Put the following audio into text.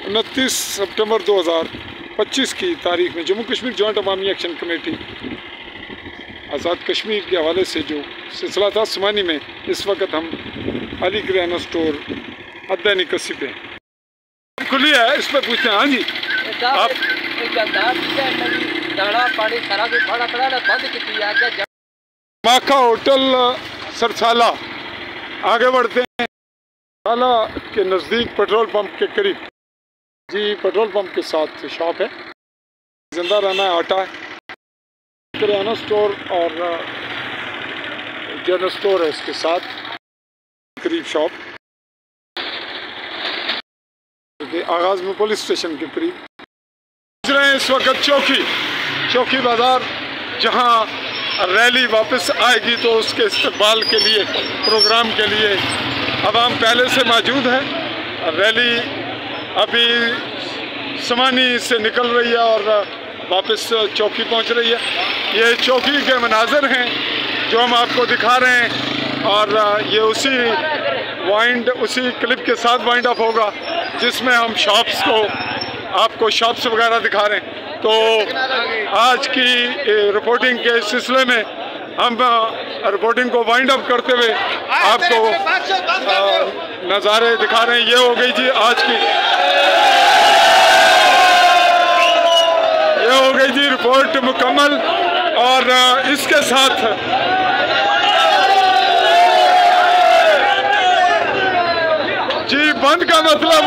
29 सितंबर 2025 की तारीख में जम्मू कश्मीर जॉइंट अवामी एक्शन कमेटी आज़ाद कश्मीर के हवाले से जो सिलसिला था समानी में, इस वक्त हम अली किराना स्टोर अद्दानी कस्सी पे खुली है, इस पर पूछते हैं। हाँ जी, आप माखा होटल सरसाला आगे बढ़ते हैं। सरसाला के नज़दीक पेट्रोल पंप के करीब जी, पेट्रोल पंप के साथ शॉप है। जिंदा रहना है आटा है, किराना स्टोर और जनरल स्टोर है इसके साथ करीब शॉप। आगाज में पुलिस स्टेशन के करीब पहुँच रहे हैं इस वक्त चौकी बाज़ार, जहां रैली वापस आएगी तो उसके इस्तकबाल के लिए, प्रोग्राम के लिए अवाम पहले से मौजूद है। रैली अभी समानी से निकल रही है और वापस चौकी पहुंच रही है। ये चौकी के मनाज़र हैं जो हम आपको दिखा रहे हैं, और ये उसी क्लिप के साथ वाइंड अप होगा जिसमें हम आपको शॉप्स वगैरह दिखा रहे हैं। तो आज की रिपोर्टिंग के सिलसिले में हम रिपोर्टिंग को वाइंड अप करते हुए आपको नज़ारे दिखा रहे हैं। ये हो गई जी आज की, ये हो गई जी रिपोर्ट मुकम्मल, और इसके साथ जी बंद का मतलब